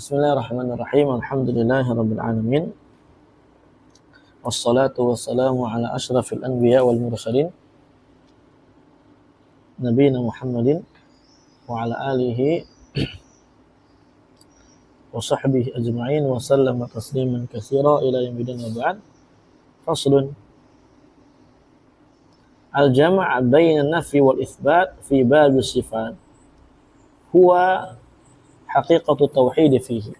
Bismillahirrahmanirrahim. Alhamdulillahirabbil alamin. Wassalatu wassalamu ala asyrafil anbiya wal mursalin nabiyina Muhammadin wa ala alihi wa sahbihi ajma'in wa sallama tasliman katsira ila yaumil ba'd. Faslun al-jam' baina an-nafyi wal itsbat fi bab as-sifat huwa haqiqatu tauhid fihi.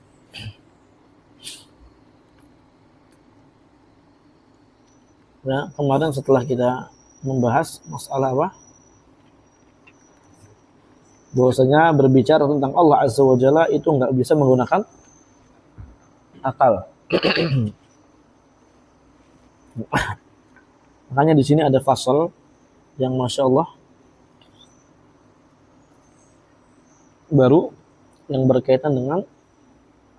Nah, kemarin setelah kita membahas masalah apa? Bahwasanya berbicara tentang Allah Azza wa Jalla itu nggak bisa menggunakan akal. Makanya di sini ada fasal yang masya Allah baru yang berkaitan dengan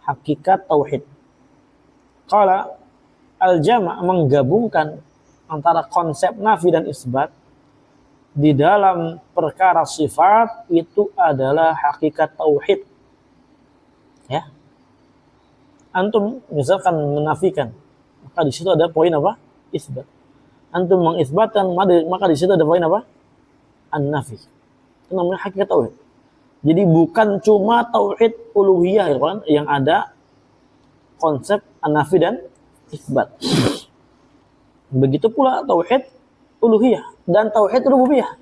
hakikat tauhid. Qala al-jama' menggabungkan antara konsep nafi dan isbat di dalam perkara sifat itu adalah hakikat tauhid. Ya. Antum misalkan menafikan, maka di situ ada poin apa? Isbat. Antum mengisbatkan, maka di situ ada poin apa? An-nafi. Itu namanya hakikat tauhid. Jadi bukan cuma tauhid uluhiyah ya kan, yang ada konsep an-nafi dan isbat. Begitu pula tauhid uluhiyah dan tauhid rububiyah.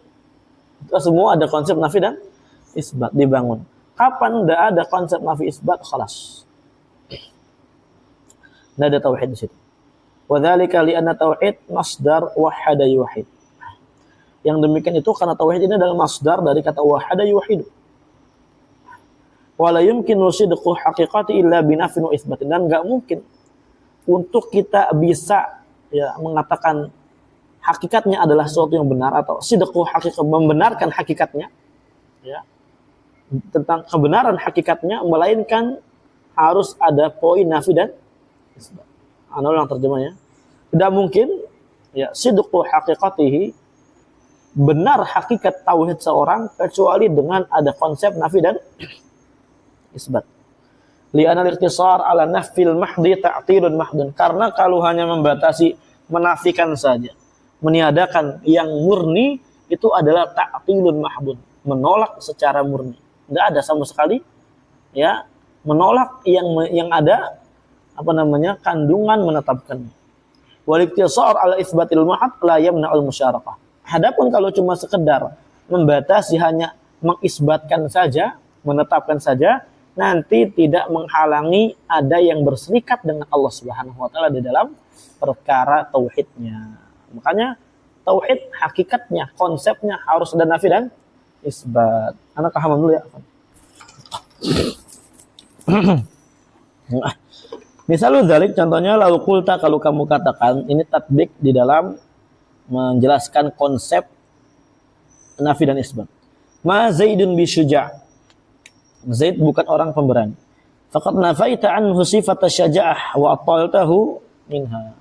Itu semua ada konsep nafi dan isbat dibangun. Kapan tidak ada konsep nafi isbat, khalas. Tidak ada tauhid di situ. Wa dzalika li anna tauhid masdar wahada yuwahhid. Yang demikian itu karena tauhid ini adalah masdar dari kata wahada yuwahhid. Wala yumkinu sidqu haqiqati illa binafin wa isbatin. Dan enggak mungkin untuk kita bisa ya mengatakan hakikatnya adalah sesuatu yang benar atau sidqu haqiqah membenarkan hakikatnya ya tentang kebenaran hakikatnya, melainkan harus ada poin nafi dan isbat. Ana ulang terjemahnya. Tidak mungkin ya sidqu haqiqatihi benar hakikat tauhid seorang kecuali dengan ada konsep nafi dan isbat. Li'anal ikhtisar ala nafil mahdi ta'tilun mahdun. Karena kalau hanya membatasi menafikan saja, meniadakan yang murni, itu adalah ta'tilun mahdun, menolak secara murni. Tidak ada sama sekali ya menolak yang ada kandungan menetapkannya. Wal ikhtisar ala isbatil mahad la yamna'ul musyarakah. Adapun kalau cuma sekedar membatasi hanya mengisbatkan saja, menetapkan saja, nanti tidak menghalangi ada yang berserikat dengan Allah Subhanahu wa taala di dalam perkara tauhidnya. Makanya tauhid hakikatnya, konsepnya harus ada nafi dan isbat. Anak paham dulu ya. Misalnya dzalik, contohnya lau qulta, kalau kamu katakan, ini tatbik di dalam menjelaskan konsep nafi dan isbat. Ma Zaidun bi syuja'. Zaid bukan orang pemberani. Faqad nafaita anhu sifat syaja'ah wa ataltahu minha.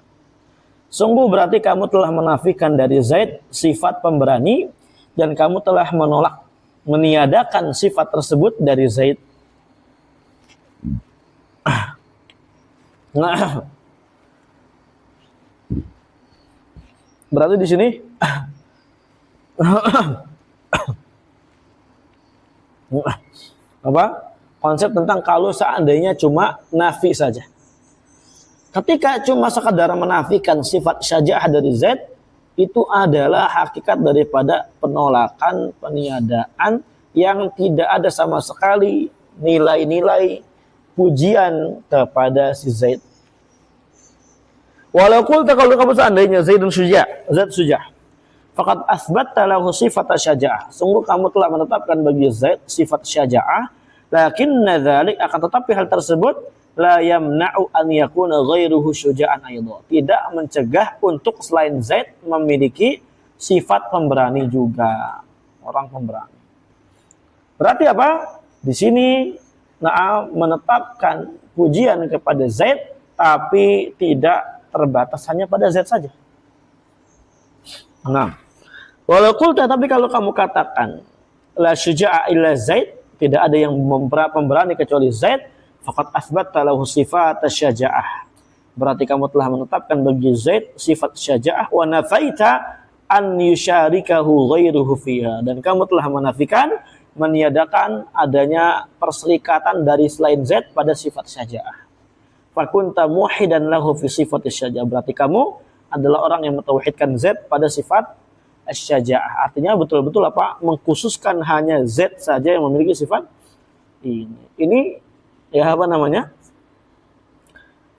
Sungguh berarti kamu telah menafikan dari Zaid sifat pemberani dan kamu telah menolak, meniadakan sifat tersebut dari Zaid. Nah, berarti di sini apa? Konsep tentang kalau seandainya cuma nafi saja. Ketika cuma sekadar menafikan sifat syaja'ah dari Zaid, itu adalah hakikat daripada penolakan, peniadaan yang tidak ada sama sekali nilai-nilai pujian kepada si Zaid. Walaupun kalau kamu seandainya Zaidun syuja', Zaid syuja', faqad asbatta lahu sifat syaja'ah. Sungguh kamu telah menetapkan bagi Zaid sifat syaja'ah, lakinna dzalik, akan tetapi hal tersebut la yamna'u an yakuna ghairuhu syuja'an aidha. Tidak mencegah untuk selain Zaid memiliki sifat pemberani juga, orang pemberani. Berarti apa? Di sini menetapkan pujian kepada Zaid tapi tidak terbatas hanya pada Zaid saja. Nah, walau qulta, tapi kalau kamu katakan la syuja'a illa Zaid, tidak ada yang pemberani kecuali Zaid, faqad asbatta lahu sifat syaja'ah. Berarti kamu telah menetapkan bagi Zaid sifat syaja'ah wa nafaita an yusyarikahu ghairuhu fiha, dan kamu telah menafikan, meniadakan adanya perserikatan dari selain Zaid pada sifat syaja'ah. Fakunta muhidan lahu fi sifat syaja'ah. Berarti kamu adalah orang yang mentauhidkan Zaid pada sifat syaja'ah. Artinya betul-betul mengkhususkan hanya Zaid saja yang memiliki sifat ini. Ini ya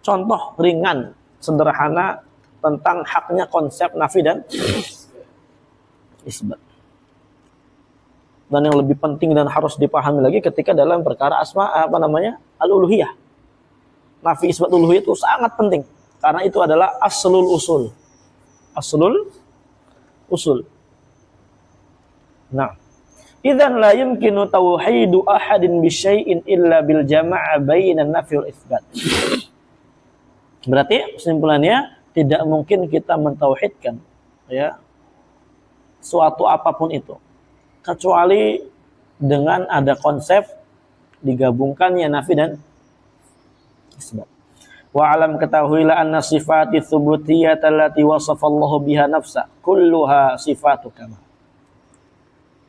contoh ringan, sederhana tentang haknya konsep nafi dan isbat. Dan yang lebih penting dan harus dipahami lagi ketika dalam perkara al-uluhiyah. Nafi isbat uluhiyah itu sangat penting karena itu adalah aslul usul. Aslul usul. Nah, idzan la yumkinu tauhidu ahadin bi syai'in illa bil jama'ah bainan nafi wal isbat. Berarti kesimpulannya tidak mungkin kita mentauhidkan ya suatu apapun itu kecuali dengan ada konsep digabungkannya nafi dan isbat. Wa alam ketahuilah anna sifati tsubutiyyah allati wasafa Allah biha nafsa kulluha sifatu kamal.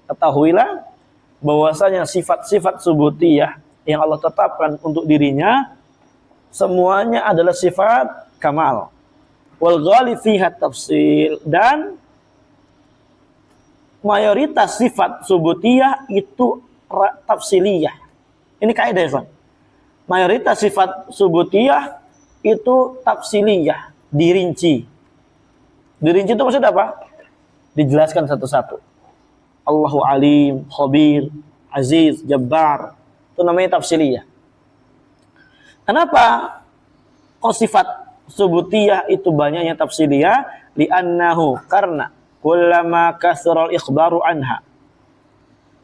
Ketahuilah bahwasanya sifat-sifat subutiyah yang Allah tetapkan untuk dirinya semuanya adalah sifat kamal. Wal ghalib fiha tafsil, dan mayoritas sifat subutiyah itu tafsiliyah. Ini kaidah ya, Pak. Mayoritas sifat subutiyah itu tafsiliyah, dirinci. Dirinci itu maksudnya apa? Dijelaskan satu-satu. Allahu alim, khabir, aziz, jabbar. Itu namanya tafsiliyah. Kenapa kok sifat subutiyah itu banyaknya tafsiliyah? Li'annahu, karena kullama kasral ikhbaru anha,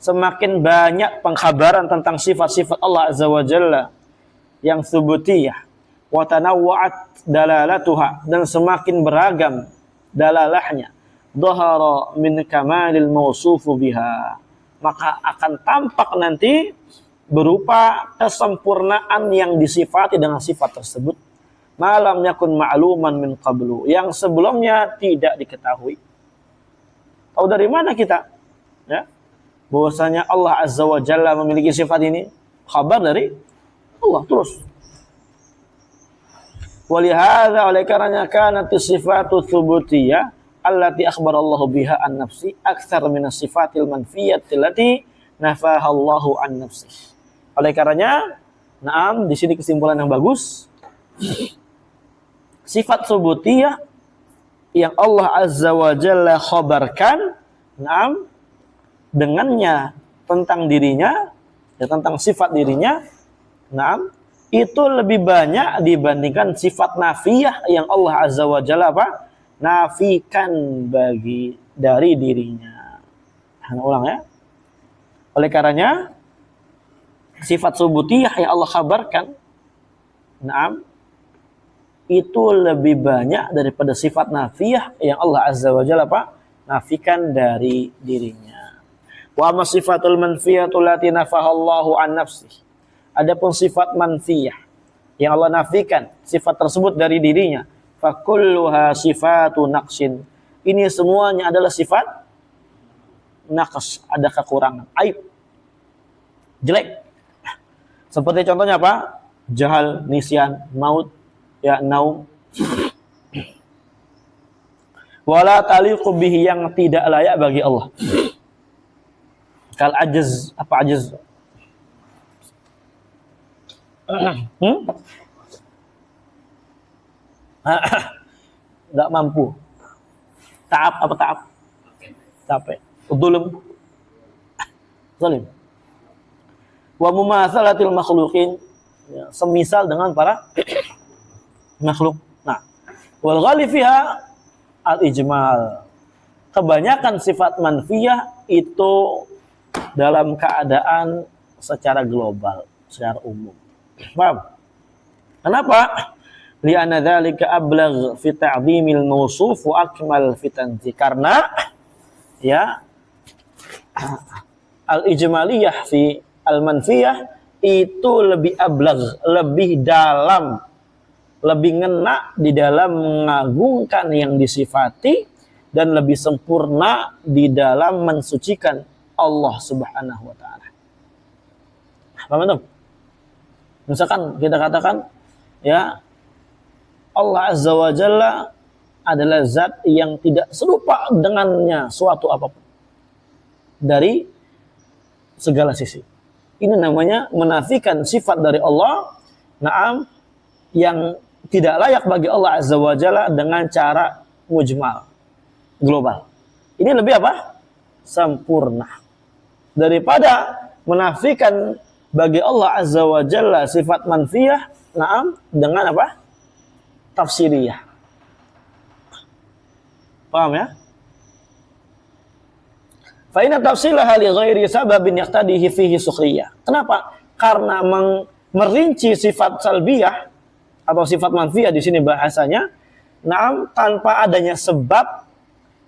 semakin banyak pengkhabaran tentang sifat-sifat Allah Azza wa Jalla yang subutiyah, wa tanawwa'at dalalatuha, dan semakin beragam dalalahnya, dhahara min kamalil mausufu biha, maka akan tampak nanti berupa kesempurnaan yang disifati dengan sifat tersebut, malam yakun ma'luman min qablu, yang sebelumnya tidak diketahui. Tahu dari mana kita? Ya, bahwasanya Allah Azza wa Jalla memiliki sifat ini, kabar dari Allah terus. Walihada, oleh karenanya kanat sifatu tsubutiyah allati akhbara Allah biha an nafsi aktsar min as-sifatil manfiyati allati nafaha Allahu an nafsi. Oleh karenanya, di sini kesimpulan yang bagus. Sifat subutiyah yang Allah Azza wa Jalla khabarkan, dengannya tentang dirinya, ya, tentang sifat dirinya, itu lebih banyak dibandingkan sifat nafiyah yang Allah Azza wa Jalla nafikan dari dirinya. Ulang ya. Oleh karenanya, sifat subutiyah yang Allah kabarkan, itu lebih banyak daripada sifat nafiyah yang Allah Azza wa Jalla nafikan dari dirinya. Wa amma sifatul manfiyatu allati nafahallahu an nafsihi. Adapun sifat manfiyah yang Allah nafikan sifat tersebut dari dirinya, fa kulluha sifatu naqsin. Ini semuanya adalah sifat naqs, ada kekurangan, aib, jelek. Seperti contohnya apa? Jahal, nisyan, maut, ya, naum. Wala taliqu bihi, yang tidak layak bagi Allah. Kal ajaz, apa ajaz? Enggak mampu. Ta'ab, apa ta'ab? Capek. Dzulm. Zalim. Wa mumatsalatil makhluqin, ya, semisal dengan para makhluk. Nah, wal ghalib fiha al-ijmal. Kebanyakan sifat manfiyah itu dalam keadaan secara global, secara umum. Paham? Kenapa? Li'anna dzalika ablagh fi ta'dhimil mawsuf wa akmal fi tanzih. Karena ya al-ijmaliyah fi al-manfiyah itu lebih ablag, lebih dalam, lebih ngena di dalam mengagungkan yang disifati dan lebih sempurna di dalam mensucikan Allah Subhanahu wa taala. Paham itu? Misalkan kita katakan ya Allah Azza wa Jalla adalah zat yang tidak serupa dengannya suatu apapun dari segala sisi. Ini namanya menafikan sifat dari Allah, na'am, yang tidak layak bagi Allah Azza wa Jalla dengan cara mujmal, global. Ini lebih apa? Sempurna. Daripada menafikan bagi Allah Azza wa Jalla sifat manfiyah, na'am, dengan apa? Tafsiriyah. Paham ya? Fa inna tafsilaha li ghairi sababin yaqtadihi fihi sukhriyah. Kenapa? Karena merinci sifat salbiyah atau sifat manfiyah di sini bahasanya, na'am, tanpa adanya sebab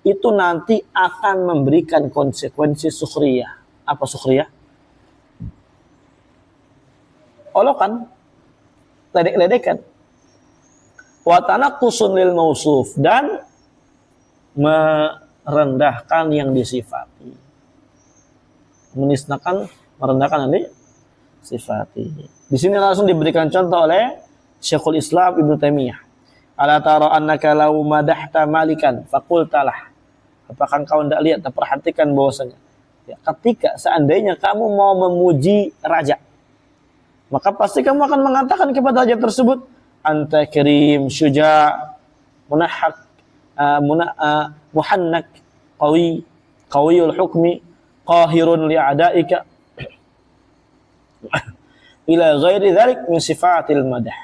itu nanti akan memberikan konsekuensi sukhriyah. Apa sukhriyah? Olokan, ledek-ledekan. Wa tanaqqusun lil mausuf, dan merendahkan yang disifati. Menisnakan, merendahkan nanti sifati. Di sini langsung diberikan contoh oleh Syekhul Islam Ibnu Taimiyah. Ala tara annaka law madahta malikan faqultalah. Apakah kau tidak lihat dan perhatikan bahwasanya ya, ketika seandainya kamu mau memuji raja, maka pasti kamu akan mengatakan kepada raja tersebut, anta karim, syuja, munahhak, muhannak, qawiyul hukmi, qahirun li'adaika ila ghairi dzalik min sifatil madah.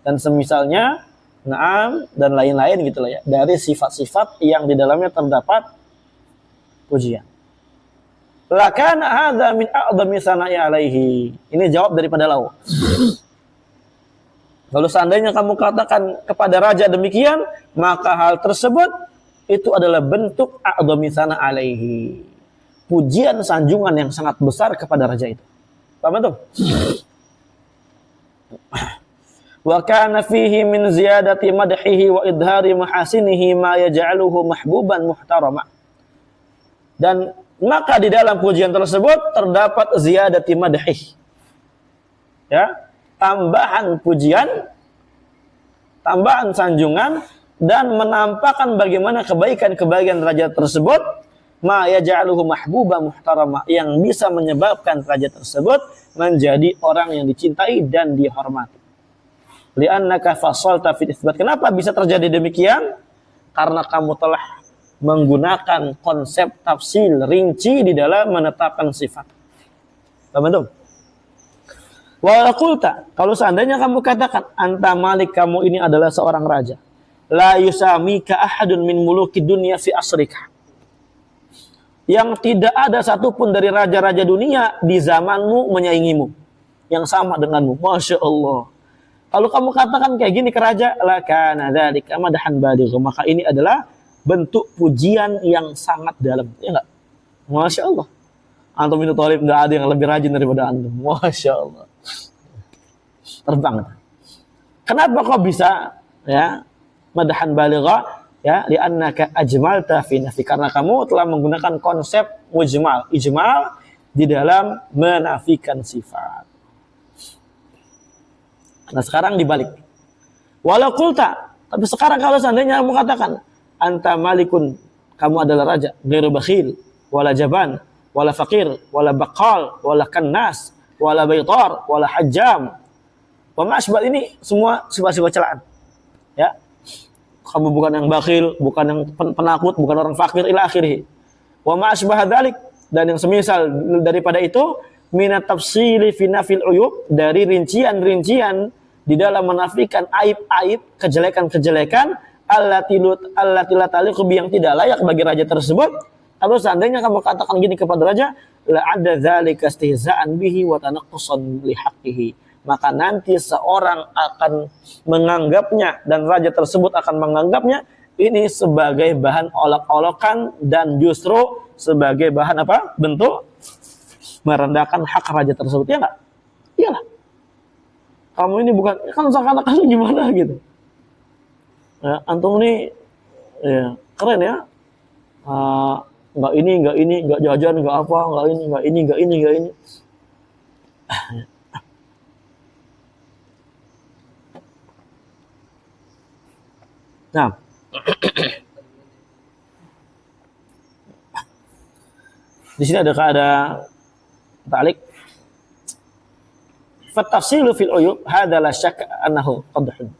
Dan semisalnya, na'am, dan lain-lain gitulah ya, dari sifat-sifat yang di dalamnya terdapat pujian. Lakana hadza min a'dhami sana'i alaihi. Ini jawab daripada lau. Kalau seandainya kamu katakan kepada raja demikian, maka hal tersebut itu adalah bentuk a'dhami sana alaihi. Pujian sanjungan yang sangat besar kepada raja itu. Paham itu? Wa kana fihi min ziyadati madhihi wa idhari mahasinihi ma yaj'aluhu mahbuban muhtarama. Dan maka di dalam pujian tersebut terdapat ziyadati madhih. Ya, tambahan pujian, tambahan sanjungan, dan menampakkan bagaimana kebaikan-kebaikan raja tersebut, ma yaj'aluhu mahbuba muhtarama, yang bisa menyebabkan raja tersebut menjadi orang yang dicintai dan dihormati. Li'annaka fasalta fi itsbat. Kenapa bisa terjadi demikian? Karena kamu telah menggunakan konsep tafsil rinci di dalam menetapkan sifat. Paham? Wa qulta, kalau seandainya kamu katakan anta malik, kamu ini adalah seorang raja, la yusamika ahadun min muluki dunya fi asrika, yang tidak ada satupun dari raja-raja dunia di zamanmu menyaingimu, yang sama denganmu. Masya Allah. Kalau kamu katakan kayak gini ke raja, la kana dzalika madahan baligh, maka ini adalah bentuk pujian yang sangat dalam. Ya enggak? Masya Allah. Antum bin Thalib enggak ada yang lebih rajin daripada antum. Masya Allah. Terbang. Kenapa kok bisa ya madahan baligha? Ya, li'annaka ajmalta fi nafi, karena kamu telah menggunakan konsep mujmal, ijmal di dalam menafikan sifat. Nah, sekarang dibalik. Walau qulta, tapi sekarang kalau seandainya kamu katakan anta malikun, kamu adalah raja, ghairu bakhil, wala jaban, wala faqir, wala baqal, wala kannas, wala baitar, wala hajjam. Wa ma asbal, ini semua sifat-sifat celaan. Ya. Kamu bukan yang bakhil, bukan yang penakut, bukan orang fakir, ila akhirih. Wa ma asbah dzalik, dan yang semisal daripada itu, minat tafsili fi nafil uyub, dari rincian-rincian di dalam menafikan aib-aib, kejelekan-kejelekan, allati la taliqu bi, yang tidak layak bagi raja tersebut. Kalau seandainya kamu katakan gini kepada raja, la ada dzalika istihza'an bihi wa tanaqqusan li haqqihi, maka nanti seorang akan menganggapnya, dan raja tersebut akan menganggapnya ini sebagai bahan olok-olokan, dan justru sebagai bahan apa? Bentuk merendahkan hak raja tersebut. Ya enggak? Kamu ini bukan, kan seakan-akan gimana gitu. Ya, antum ini ya, keren ya. Nggak ini, nggak jajan, nggak apa, nggak ini. Nah, di sini ada ta'liq. Fatafsilu fil uyub hadza la syak annahu qadhun.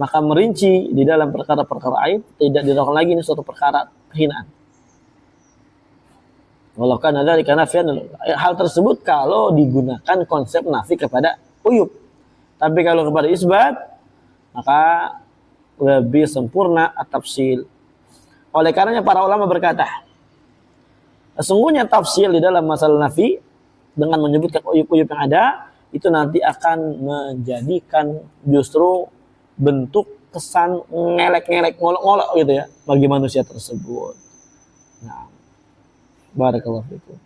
Maka merinci di dalam perkara-perkara aib tidak diragukan lagi ini suatu perkara penghinaan. Walau kana dzalika nafyan, hal tersebut kalau digunakan konsep nafi kepada uyub. Tapi kalau kepada isbat maka lebih sempurna at-tafsil. Oleh karenanya para ulama berkata, sesungguhnya tafsil di dalam masalah nafi dengan menyebutkan uyub-uyub yang ada itu nanti akan menjadikan justru bentuk kesan ngelek-ngelek, ngolok-ngolok gitu ya bagi manusia tersebut. Nah, barakallahu fikum.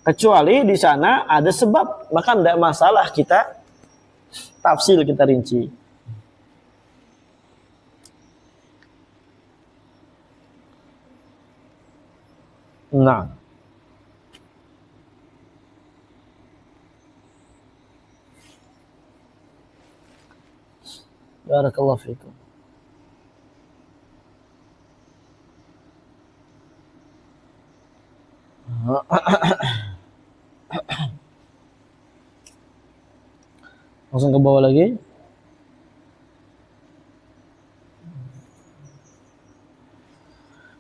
Kecuali di sana ada sebab, maka tidak masalah kita tafsil, kita rinci. Nah, barakallahu fikum. Langsung ke bawah lagi.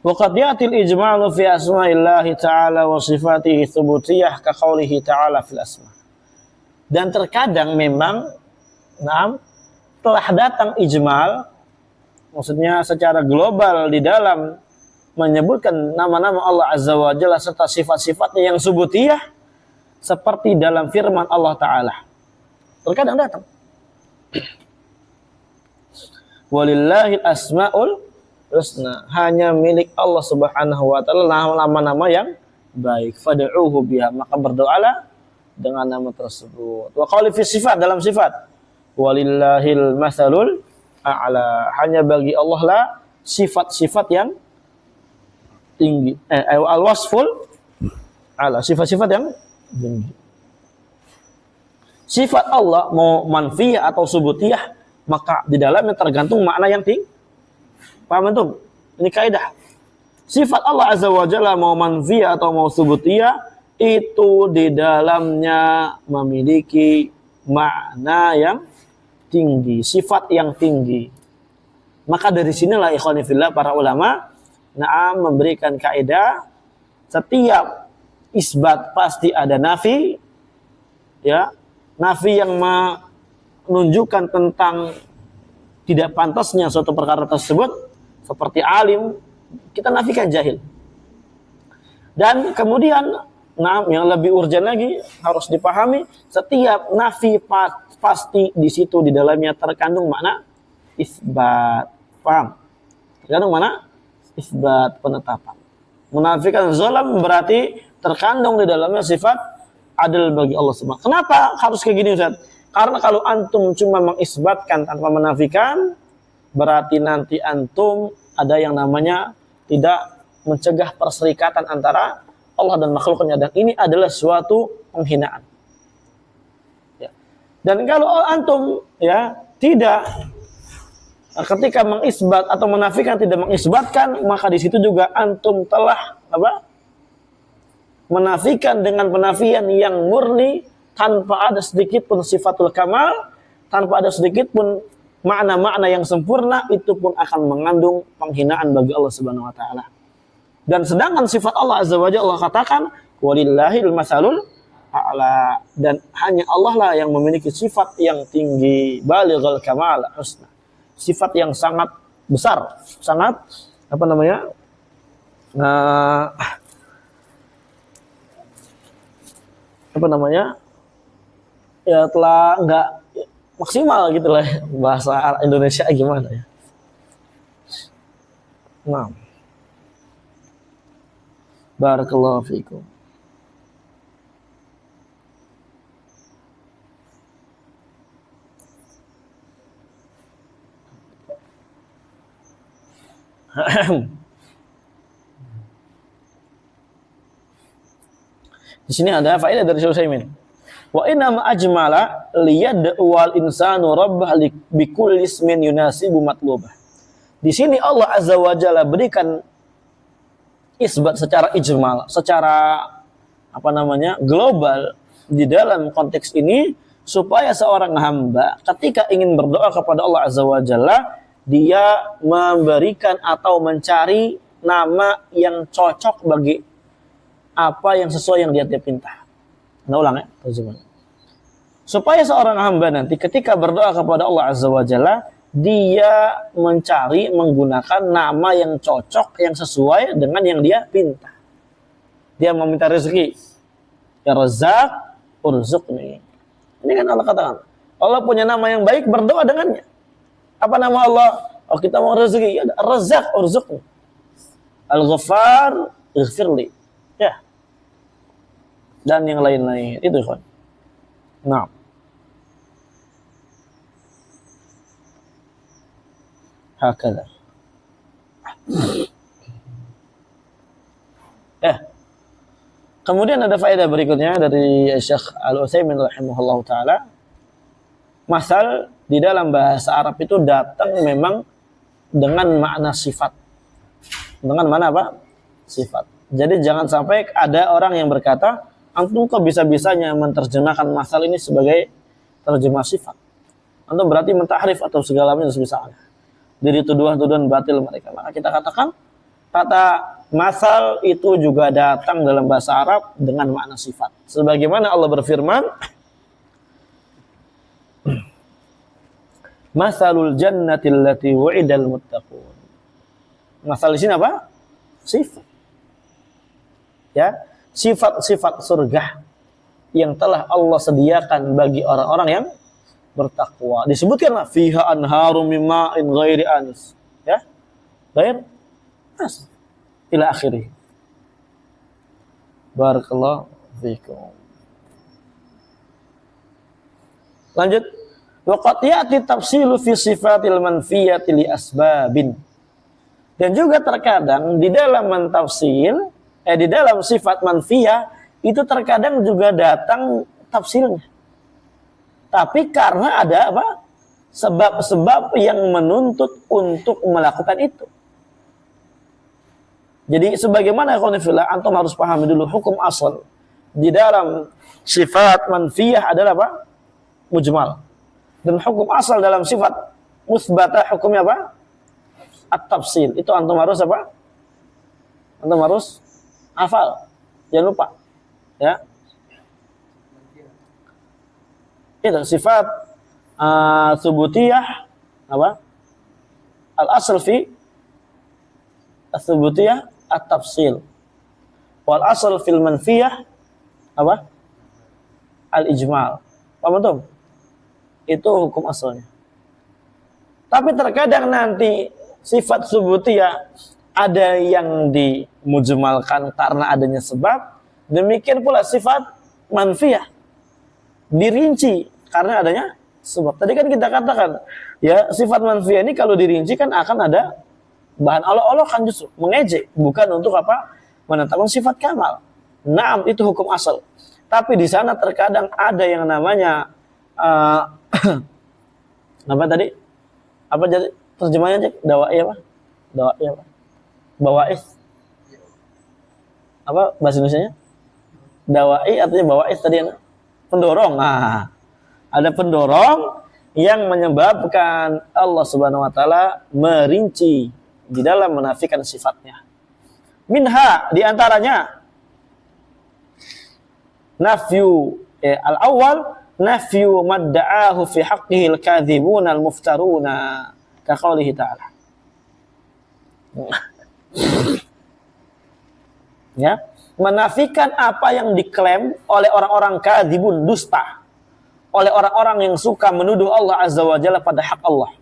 Waqad ya'til ijma'u fi asma'illahi ta'ala wa sifatihi thubutiyah ka qaulihi ta'ala fil asma'. Dan terkadang memang telah datang ijmal, maksudnya secara global di dalam menyebutkan nama-nama Allah Azza wa Jalla serta sifat-sifatnya yang subutiyah seperti dalam firman Allah Ta'ala. Terkadang datang. Walillahil asma'ul husna, hanya milik Allah Subhanahu wa Ta'ala nama-nama yang baik. Fad'uuhu biha, maka berdoalah dengan nama tersebut. Wa qali fi sifat, dalam sifat, walillahil masalul a'la, hanya bagi Allah lah sifat-sifat yang tinggi. Al-wasful a'la, sifat-sifat yang tinggi. Sifat Allah mau manfiyah atau subutiyah, maka di dalamnya tergantung makna yang tinggi. Paham antum? Ini kaidah. Sifat Allah Azza wa Jalla mau manfiyah atau mau subutiyah itu di dalamnya memiliki makna yang tinggi, sifat yang tinggi. Maka dari sinilah ikhwani fillah para ulama memberikan kaidah setiap isbat pasti ada nafi, ya. Nafi yang menunjukkan tentang tidak pantasnya suatu perkara tersebut, seperti alim, kita nafikan jahil. Dan kemudian, yang lebih urgen lagi harus dipahami, setiap nafi pasti di situ di dalamnya terkandung makna isbat. Paham? Terkandung makna isbat, penetapan. Menafikan zalam berarti terkandung di dalamnya sifat adil bagi Allah Subhanahu. Kenapa harus kayak gini, Ustaz? Karena kalau antum cuma mengisbatkan tanpa menafikan, berarti nanti antum ada yang namanya tidak mencegah perserikatan antara Allah dan makhluknya, dan ini adalah suatu penghinaan. Ya. Dan kalau antum tidak ketika mengisbat atau menafikan tidak mengisbatkan, maka di situ juga antum telah menafikan dengan penafian yang murni tanpa ada sedikit pun sifatul kamal, tanpa ada sedikit pun makna-makna yang sempurna, itu pun akan mengandung penghinaan bagi Allah Subhanahu wa Ta'ala. Dan sedangkan sifat Allah Azza wa Jalla, Allah katakan walillahil masalul a'la, dan hanya Allah lah yang memiliki sifat yang tinggi, balighul kamal husna, sifat yang sangat besar, sangat ya telah enggak maksimal gitu lah, bahasa Indonesia gimana ya. Nah, barakallahu fiikum. Di sini ada faedah dari Syekh Utsaimin. Wa inna ma ajmala liyad'u wal insanu rabbah bi kulli ismin yunasibu matlubah. Di sini Allah Azza wa Jalla berikan isbat secara ijmal, secara global di dalam konteks ini supaya seorang hamba ketika ingin berdoa kepada Allah Azza wa Jalla dia memberikan atau mencari nama yang cocok bagi apa yang sesuai yang dia pinta. Nah, ulang ya, terjemahan. Supaya seorang hamba nanti ketika berdoa kepada Allah Azza wa Jalla, dia mencari menggunakan nama yang cocok, yang sesuai dengan yang dia pinta. Dia meminta rezeki. Ya Razzaq, urzuqni. Ini kan Allah katakan. Allah punya nama yang baik, berdoa dengannya. Apa nama Allah? Oh, kita mau rezeki. Ya, Razzaq, urzuqni. Al-Ghaffar, ighfirli. Ya. Dan yang lain-lain. Itu kan. Nah. Hakala. Kemudian ada faedah berikutnya dari Syekh Al-Utsaimin rahimahullahu taala. Masal di dalam bahasa Arab itu datang memang dengan makna sifat. Dengan mana apa? Sifat. Jadi jangan sampai ada orang yang berkata, antum kok bisa-bisanya menerjemahkan masal ini sebagai terjemah sifat. Antum berarti mentahrif atau segala macam sebisanya. Dari tuduhan-tuduhan batil mereka. Maka kita katakan kata masal itu juga datang dalam bahasa Arab dengan makna sifat. Sebagaimana Allah berfirman, Masalul jannati allati wu'idal muttaqun. Masal di sini apa? Sifat. Ya, sifat-sifat surga yang telah Allah sediakan bagi orang-orang yang bertakwa. Disebutkanlah fiha anharum min ma'in ghairi anis. Ya. Ghair as. Ila akhirih. Barakallahu fiikum. Lanjut. Wa qad ya'ti tafsilu fi sifatil manfiyati li asbabin. Dan juga terkadang di dalam mentafsir di dalam sifat manfiyah itu terkadang juga datang tafsirnya. Tapi karena ada apa? Sebab-sebab yang menuntut untuk melakukan itu. Jadi sebagaimana khonifillah, antum harus pahami dulu hukum asal di dalam sifat manfiyah adalah apa? Mujmal. Dan hukum asal dalam sifat musbatah hukumnya apa? At-tafsil. Itu antum harus apa? Antum harus hafal. Jangan lupa. Ya. Itu sifat subutiyah apa? Al-asl fi as-subutiyah at-tafsil. Wal asl fil manfiyah apa? Al-ijmal. Paham tuh? Itu hukum asalnya. Tapi terkadang nanti sifat subutiyah ada yang dimujmalkan karena adanya sebab. Demikian pula sifat manfiyah dirinci karena adanya sebab. Tadi kan kita katakan, ya sifat manfiyah ini kalau dirinci kan akan ada bahan olok-olok kan justru mengejek, bukan untuk apa? Menetapkan sifat kamal. Naam, itu hukum asal. Tapi di sana terkadang ada yang namanya apa tadi? Apa jadi terjemahnya cek? Dawai apa? Dawai apa? Bawais. Apa bahasa Indonesianya? Dawai artinya bawais tadi yang pendorong. Nah, ada pendorong yang menyebabkan Allah Subhanahu wa taala merinci di dalam menafikan sifatnya. Minha di antaranya nafyu al-awwal nafyu madda'ahu fi haqqihi al-kadhibuna al-muftaruna ka qoulihi ta'ala. Ya, menafikan apa yang diklaim oleh orang-orang kadzibun, dusta, oleh orang-orang yang suka menuduh Allah Azza wa Jalla pada hak Allah.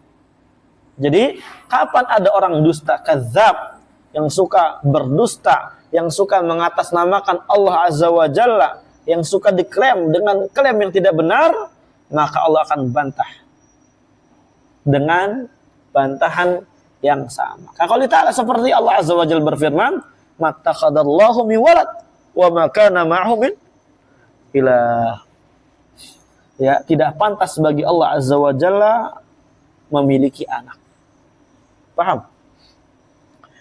Jadi, kapan ada orang dusta, kadzab, yang suka berdusta, yang suka mengatasnamakan Allah Azza wa Jalla, yang suka diklaim dengan klaim yang tidak benar, maka Allah akan bantah dengan bantahan yang sama. Kalau ta'ala seperti Allah Azza wa Jalla berfirman, "Mattakhadallahu min walad wa ma kana ma'ahu min ilah." Ya, tidak pantas bagi Allah Azza wa Jalla memiliki anak. Paham?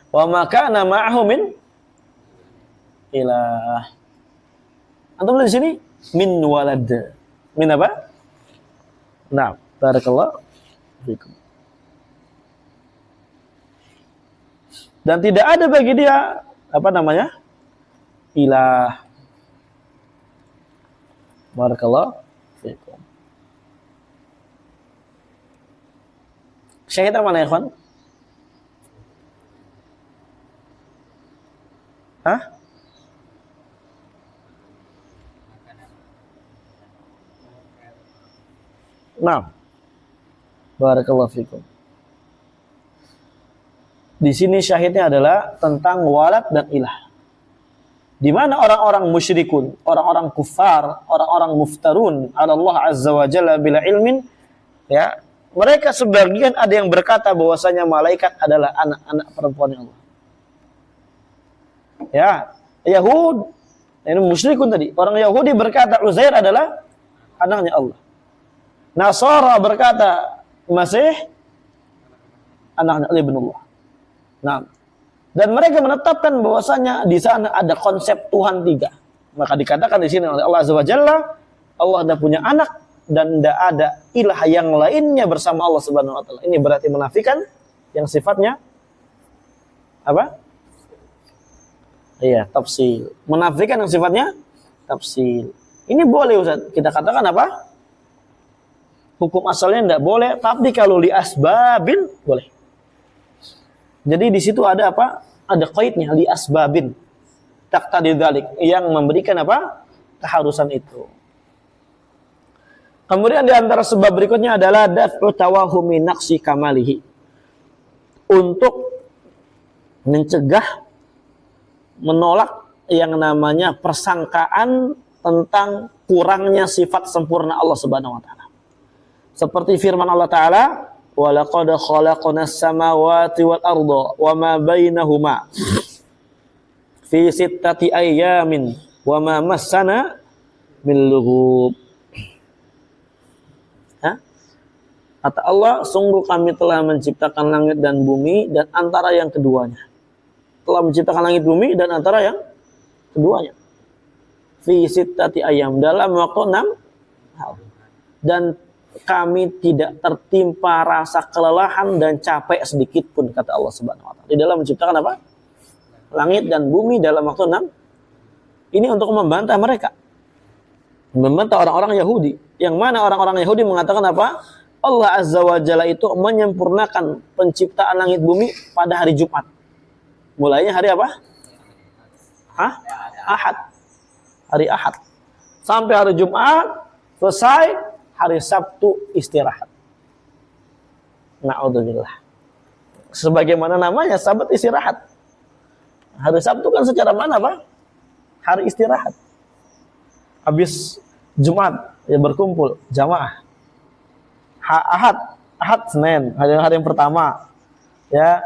Wa ma kana ma'ahu min ilah. Antum lihat di sini min walad. Min apa? Nah, barakallahu fikum. Dan tidak ada bagi dia apa namanya? Ilah. Barakallahu fikum. Syahid mana ya, kawan? Hah? Nah, barakallahu fikum. Di sini syahidnya adalah tentang walad dan ilah. Di mana orang-orang musyrikun, orang-orang kufar, orang-orang muftarun ala Allah Azza wa Jalla bila ilmin, ya, mereka sebagian ada yang berkata bahwasanya malaikat adalah anak-anak perempuan Allah. Ya, Yahud, ini musyrikun tadi. Orang Yahudi berkata Uzair adalah anaknya Allah. Nasara berkata Masih anaknya Ibnullah. Nah, dan mereka menetapkan bahwasanya di sana ada konsep Tuhan tiga. Maka dikatakan di sini oleh Allah Azza wa Jalla, Allah ada punya anak dan tidak ada ilah yang lainnya bersama Allah Subhanahu wa taala. Ini berarti menafikan yang sifatnya apa? Iya, tafsil. Menafikan yang sifatnya tafsil. Ini boleh Ustaz. Kita katakan apa? Hukum asalnya tidak boleh, tapi kalau li asbabin boleh. Jadi di situ ada apa? Ada qaidnya li asbabin. Taqtadi dzalik yang memberikan apa? Keharusan itu. Kemudian di antara sebab berikutnya adalah daf'u tawahumi naqsi kamalihi. Untuk mencegah, menolak yang namanya persangkaan tentang kurangnya sifat sempurna Allah Subhanahu wa taala. Seperti firman Allah taala, "Wa laqad khalaqnas samawati wal arda wa ma bainahuma fi sittati ayyamin wa ma massana min lughub." Kata Allah, sungguh kami telah menciptakan langit dan bumi dan antara yang keduanya. Telah menciptakan langit bumi dan antara yang keduanya. Fi sittati ayyam, dalam waktu 6 hari. Dan kami tidak tertimpa rasa kelelahan dan capek sedikit pun, kata Allah Subhanahu wa taala. Di dalam menciptakan apa? Langit dan bumi dalam waktu 6. Ini untuk membantah mereka. Membantah orang-orang Yahudi. Yang mana orang-orang Yahudi mengatakan apa? Allah Azza wa Jalla itu menyempurnakan penciptaan langit bumi pada hari Jumat. Mulainya hari apa? Ahad. Hari Ahad. Sampai hari Jumat, selesai, hari Sabtu istirahat. Na'udzubillah. Sebagaimana namanya, Sabat istirahat. Hari Sabtu kan secara mana, Pak? Hari istirahat. Habis Jumat, ya berkumpul, jamaah. Ahad Senin, hari yang pertama, ya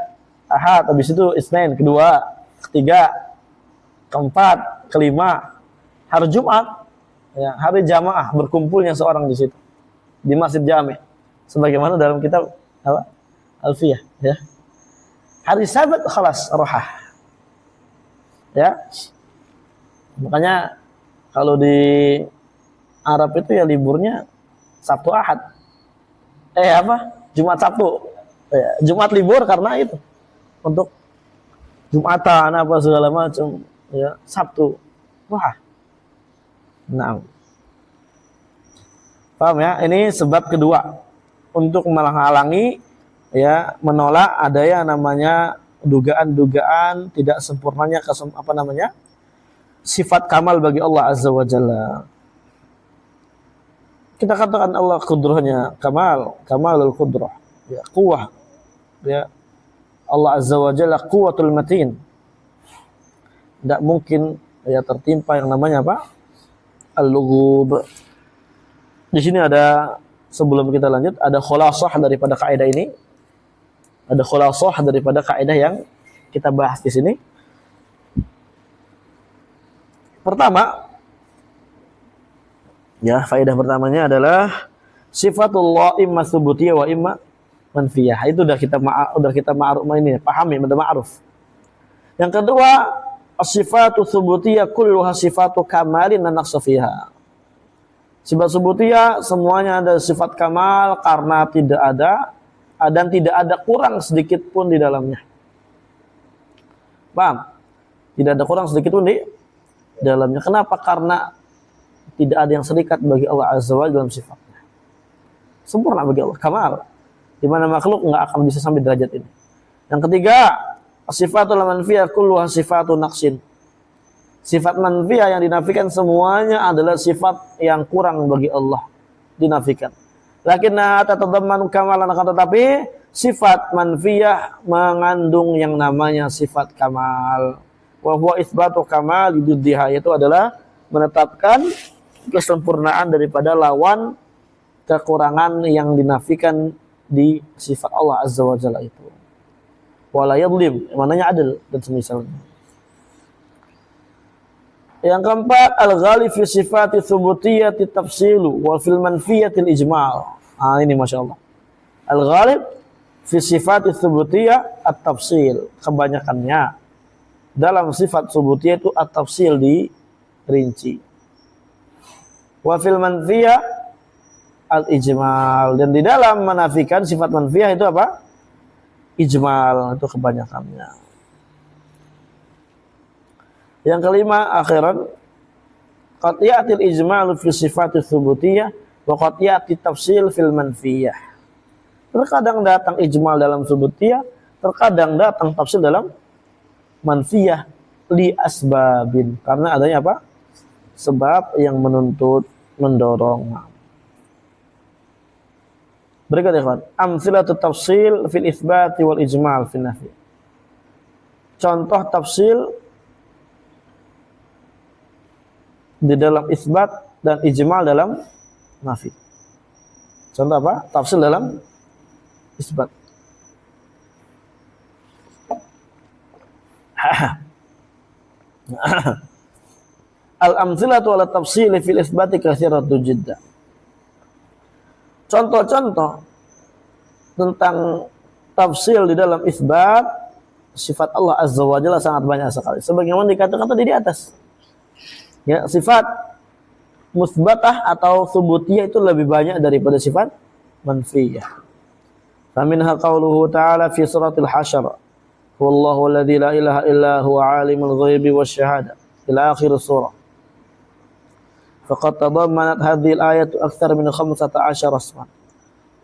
Ahad, habis itu Isnin, kedua, ketiga, keempat, kelima, hari Jumat, ya hari jamaah berkumpulnya seorang di situ di Masjid Jami, sebagaimana dalam kitab apa? Alfiyah, ya. Hari Sabat khalas rohah, ya. Makanya kalau di Arab itu ya liburnya Sabtu Ahad. Jumat Sabtu. Jumat libur karena itu. Untuk Jumatan apa segala macam, ya, Sabtu. Wah. Nah. Paham ya? Ini sebab kedua untuk menghalangi, ya, menolak ada yang namanya dugaan-dugaan tidak sempurnanya sifat kamal bagi Allah Azza wa Jalla. Kita katakan Allah kudrahnya kamalul kudrah, ya, kuwah, ya, Allah Azza wa Jalla quwwatul matin. Tidak mungkin, ya, tertimpa yang namanya apa? Al-lughub. Di sini ada, sebelum kita lanjut, ada khulasah daripada kaidah ini. Ada khulasah daripada kaidah yang kita bahas di sini. Pertama, ya, faedah pertamanya adalah sifatullah imma tsubutiyah wa imma manfiyah. Itu udah kita ma'ruf ini, pahami, udah ma'ruf. Yang kedua, as-sifatu tsubutiyah kulluha sifatu kamalin la naqsa fiha. Sifat tsubutiyah semuanya ada sifat kamal karena tidak ada dan tidak ada kurang sedikit pun di dalamnya. Paham? Tidak ada kurang sedikit pun di dalamnya. Kenapa? Karena tidak ada yang serikat bagi Allah Azza wa Jalla dalam sifatnya. Sempurna bagi Allah, kamal. Di mana makhluk enggak akan bisa sampai derajat ini. Yang ketiga, sifatul manfiyah kulluha sifatu naqsin. Sifat manfiyah yang dinafikan semuanya adalah sifat yang kurang bagi Allah, dinafikan. Lakinna tatadammanu kamalan, akan tetapi sifat manfiyah mengandung yang namanya sifat kamal. Wa huwa itsbatu kamal liddiha, itu adalah menetapkan kesempurnaan daripada lawan kekurangan yang dinafikan di sifat Allah Azza wa Jalla itu. Wala yadlim, maknanya adil dan semisalnya. Yang keempat, al-ghalib fi sifati tsubutiyyati tafsilu wa fil manfiyati al-ijmal. Ini Masya Allah. Al-ghalib fi sifati tsubutiyyah at-tafsil. Kebanyakannya dalam sifat tsubutiyah itu at-tafsil, dirinci. Wa fil manfiyah al-ijmal. Dan di dalam menafikan sifat manfiyah itu apa? Ijmal, itu kebanyakannya. Yang kelima, akhiran, qad ya'til ijmalu fi sifati tsubutiyah wa qad ya'ti tafsil fil manfiyah. Terkadang datang ijmal dalam tsubutiyah, terkadang datang tafsil dalam manfiyah, li asbabin, karena adanya apa? Sebab yang menuntut, mendorong. Berikut ya kawan, amthilatut tafsil fil itsbati wal ijmal fil nafi. Contoh tafsil di dalam isbat dan ijmal dalam nafi. Contoh apa? Tafsil dalam isbat. Al-amthilatu ala tafsil fil isbati katsiratu jiddan. Contoh-contoh tentang tafsil di dalam isbat sifat Allah Azza wa Jalla sangat banyak sekali. Sebagaimana dikatakan tadi di atas. Ya, sifat musbatah atau subutiyah itu lebih banyak daripada sifat manfiyah. Faminha qauluhu ta'ala fi suratil hasyr. Wallahu alladzi la ilaha illa huwa alimul ghaibi wasyahada. Ila akhir surah. Faqad tadammanat hadhihi al-ayatu akthar min 15 asman.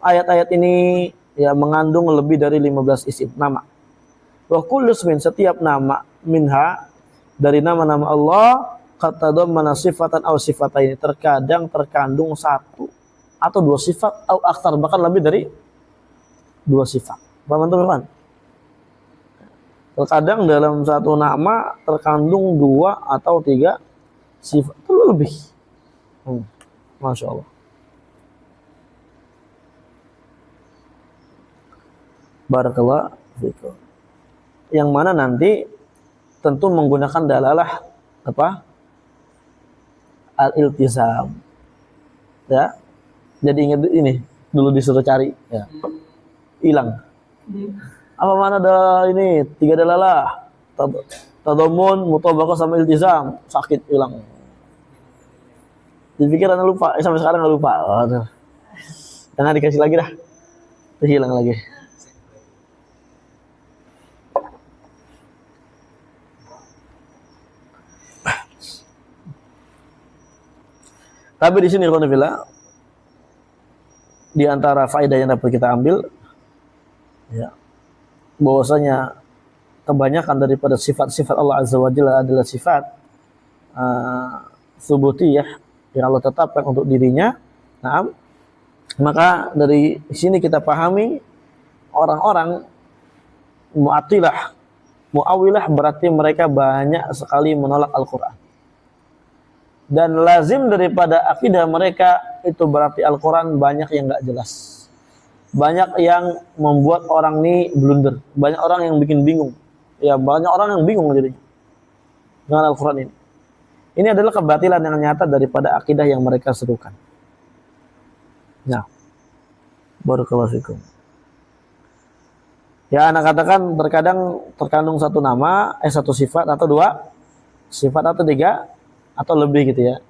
Ayat-ayat ini ya mengandung lebih dari 15 isim nama. Wa kullu ismin, setiap nama, minha, dari nama-nama Allah, qad tadammana sifatan aw sifataini, terkadang terkandung satu atau dua sifat, atau akthar, bahkan lebih dari dua sifat. Paham teman-teman? Terkadang dalam satu nama terkandung dua atau tiga sifat, itu lebih. Masya Allah. Barakallah fikum. Yang mana nanti tentu menggunakan dalalah apa? Al-iltizam. Ya. Jadi ingat ini, dulu disuruh cari, ya. Hilang. Apa mana ada ini? Tiga dalalah. Tadamun, mutabaqah sama iltizam. Sakit, hilang. Dipikir anda lupa, sampai sekarang nggak lupa. Aduh. Jangan dikasih lagi dah, itu hilang lagi. Tapi di sini alhamdulillah, di antara faedah yang dapat kita ambil, ya, bahwasanya kebanyakan daripada sifat-sifat Allah Azza wa Jalla adalah sifat tsubutiyah yang Allah tetapkan untuk dirinya. Nah, maka dari sini kita pahami orang-orang Mu'attilah, Mu'awilah berarti mereka banyak sekali menolak Al-Quran. Dan lazim daripada akidah mereka itu berarti Al-Quran banyak yang gak jelas. banyak yang membuat orang ini blunder, banyak orang yang bikin bingung. Ya, banyak orang yang bingung jadi dengan Al-Qur'an ini. Ini adalah kebatilan yang nyata daripada akidah yang mereka serukan. Ya, barakallahu fikum. Ya, anak katakan terkadang terkandung satu nama, satu sifat atau dua sifat atau tiga atau lebih gitu ya.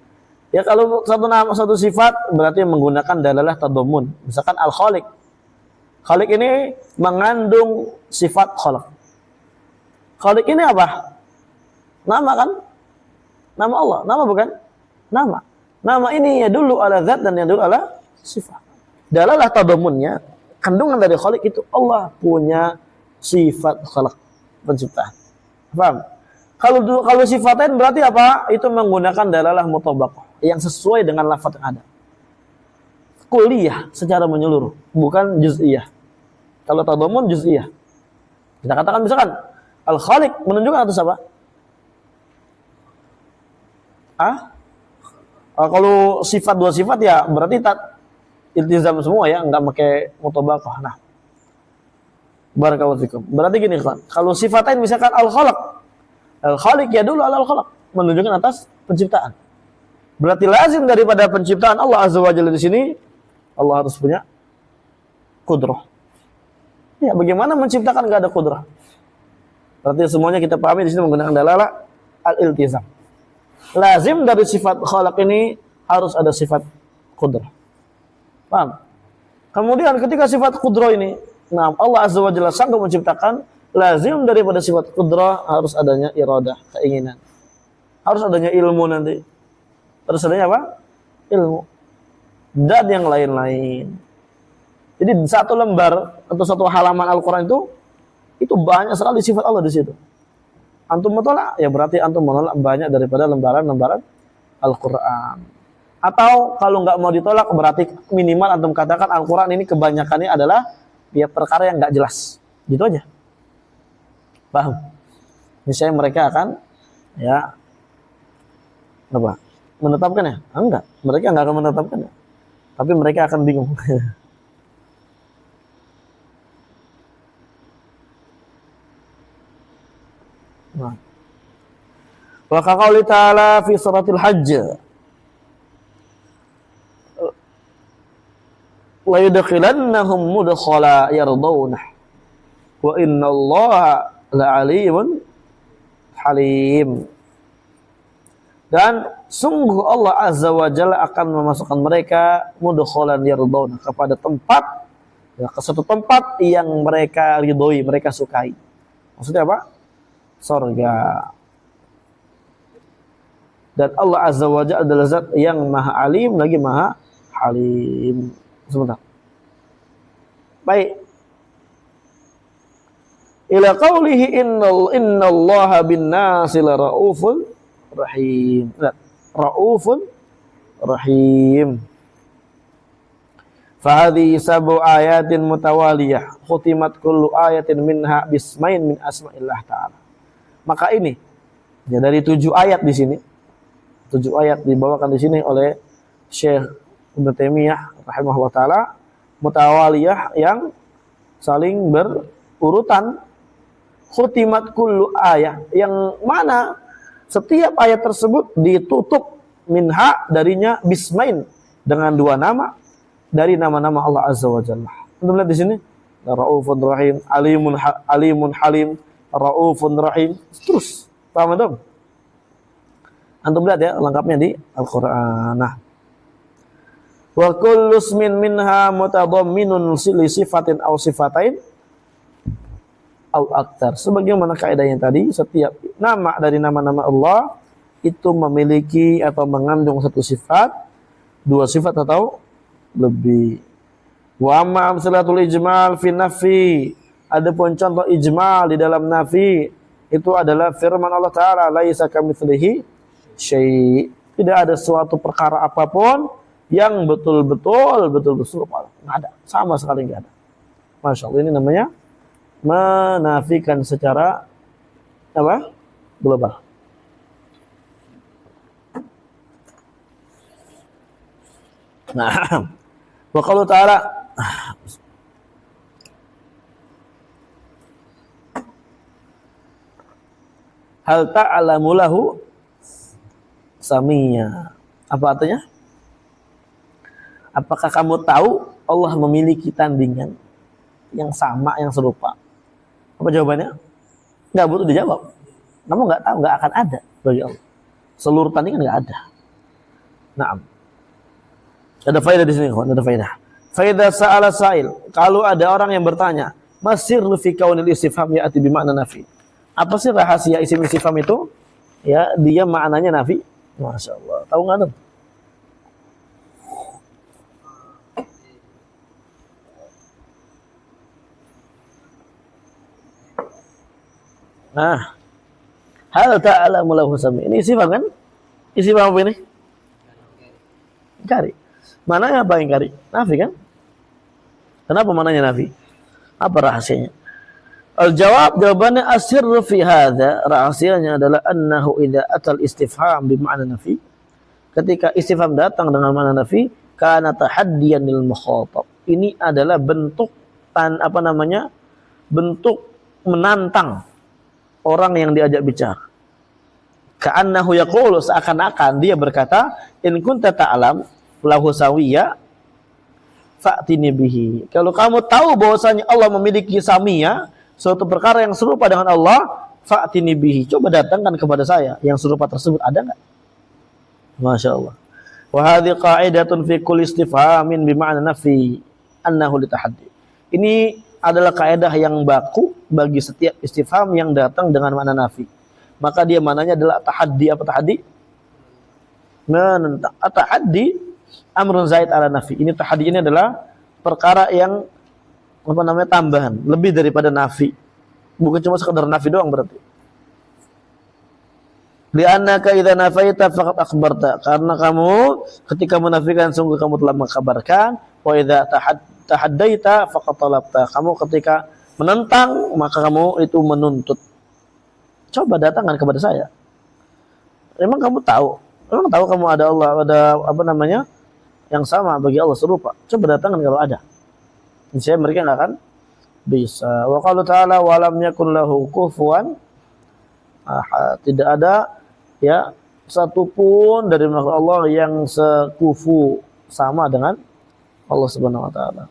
Ya kalau satu nama satu sifat berarti menggunakan dalalah tadammun. Misalkan al-khaliq. Khaliq ini mengandung sifat khalaq. Khaliq ini apa? Nama kan? Nama Allah. Nama bukan? Nama. Nama ini ya dulu ala zat dan ya dulu ala sifat. Dalalah tadammunnya, kandungan dari khaliq itu Allah punya sifat khalaq, penciptaan. Paham? Kalau sifatain berarti apa? Itu menggunakan dalalah mutabaqah yang sesuai dengan lafaz yang ada. Kulliyah secara menyeluruh, bukan juz'iyah. Kalau tadammun juz'iyah. Kita katakan misalkan al-khaliq menunjukkan atas apa? Kalau sifat dua sifat ya berarti iltizam semua ya, enggak pakai mutabaqah. Nah, barakallahu fikum. Berarti gini kan, kalau sifatain misalkan al-khalaq. Al-khaliq ya dulu al-khalaq menunjukkan atas penciptaan. Berarti lazim daripada penciptaan Allah Azza wa Jalla di sini Allah harus punya qudrah. Ya, bagaimana menciptakan enggak ada qudrah? Berarti semuanya kita pahami di sini menggunakan dalalah al-iltizam. Lazim dari sifat khalaq ini harus ada sifat qudrah. Paham? Kemudian ketika sifat qudrah ini, nah Allah Azza wa Jalla sanggup menciptakan, lazim daripada sifat qudrah harus adanya iradah, keinginan. Harus adanya ilmu nanti. Harus adanya apa? Ilmu. Dan yang lain-lain. Jadi satu lembar atau satu halaman Al-Qur'an itu banyak sekali sifat Allah di situ. Antum menolak, ya berarti antum menolak banyak daripada lembaran-lembaran Al-Qur'an. Atau kalau nggak mau ditolak berarti minimal antum katakan Al-Qur'an ini kebanyakannya adalah ya perkara yang nggak jelas. Gitu aja. Paham? Misalnya mereka akan ya apa? Menetapkan ya? Enggak, mereka nggak akan menetapkan ya. Tapi mereka akan bingung. Nah. Wa qala ta'ala fi suratil hajj wa yudkhilannahum mudkhala yardawna wa innallaha la'alimun halim. Dan sungguh Allah Azza wa Jalla akan memasukkan mereka mudkhalan yardawna, kepada tempat ya, ke satu tempat yang mereka ridhoi, mereka sukai. Maksudnya apa? Surga. Dan Allah Azza wa Jalla adalah zat yang maha alim lagi maha halim. Sebentar. Baik. Ila qawlihi innallaha bin-nasi laraufun rahim. Raufun rahim. Fahadhi sabu ayatin mutawaliyah khutimat kullu ayatin minha bismain min asma'illah ta'ala. Maka ini ya, dari 7 ayat di sini, 7 ayat dibawakan di sini oleh Syekh Ibnu Taimiyah rahimahullah taala, mutawaliyah yang saling berurutan, khutimat kullu ayat, yang mana setiap ayat tersebut ditutup minha darinya bismain, dengan 2 nama dari nama-nama Allah Azza wa Jalla. Anda lihat di sini, Raufun Rahim, Alimun Halim, Raufun Rahim, terus. Paham dong? Antum lihat ya lengkapnya di Al-Qur'an. Nah, wa kullu ismin minha mutadamminun li sifatin aw sifatain aw aktar. Sebagaimana kaidahnya tadi, setiap nama dari nama-nama Allah itu memiliki atau mengandung satu sifat, 2 sifat atau lebih. Wa amma amsalatul ijmal fi nafi, adapun contoh ijmal di dalam nafi itu adalah firman Allah Ta'ala, laisa kamitslihi syai', tidak ada suatu perkara apapun yang betul-betul serupa. Nggak ada, sama sekali nggak ada. Masya Allah, ini namanya menafikan secara apa? Global. Nah, wa qalu ta'ala, Hal ta'lamu lahu samia. Apa artinya? Apakah kamu tahu Allah memiliki tandingan yang sama, yang serupa? Apa jawabannya? Nggak butuh dijawab. Kamu nggak tahu, nggak akan ada bagi Allah. Seluruh tandingan nggak ada. Naam. Ada faedah di sini, ada faedah. Faedah sa'ala sa'il. Kalau ada orang yang bertanya, masir fi kaunil istifham ya'ti bi makna nafi. Apa sih rahasia isim istifham itu? Ya, dia maknanya nafi. Masya Allah. Tahu nggak tuh? Nah, hal ta'lamu lahu sami. Ini istifham kan? Istifham apa ini? Cari. Mana apa yang cari? Nafi kan? Kenapa mananya nafi? Apa rahasianya? Al-jawab, jawabannya asirru fi hadza, rahasianya adalah annahu idza atal istifham bi ma'na nafi. Ketika istifham datang dengan makna nafi, kana tahaddiyan lil mukhatab. Ini adalah bentuk bentuk menantang orang yang diajak bicara. Ka'annahu yaqulu, seakan-akan dia berkata, in kunta ta'lam lahu sawiyya fa'tini bihi. Kalau kamu tahu bahwasanya Allah memiliki samia, suatu perkara yang serupa dengan Allah, fa'tini bihi. Coba datangkan kepada saya yang serupa tersebut, ada enggak? Masya Allah. Wa hadhihi qa'idatun fi kulli istifhamin bi ma'na nafi annahu litahaddi. Ini adalah kaidah yang baku bagi setiap istifham yang datang dengan makna nafi. Maka dia mananya adalah tahaddi. Apa tahaddi? Menentang. Tahaddi amrun zaid ala nafi. Ini tahaddi ini adalah perkara yang tambahan, lebih daripada nafi. Bukan cuma sekedar nafi doang berarti. Li'annaka idza nafaita faqad akhbarta. Karena kamu ketika menafikan sungguh kamu telah mengkabarkan. Wa idza tahaddaita faqad talabta. Kamu ketika menentang maka kamu itu menuntut. Coba datangkan kepada saya. Memang kamu tahu kamu ada Allah, ada yang sama bagi Allah serupa. Coba datangkan kalau ada. Niscaya mereka enggak akan bisa. Wa qala ta'ala wa lam yakul lahu kufuwan ahad. Tidak ada ya satupun dari makhluk Allah yang sekufu sama dengan Allah Subhanahu wa taala.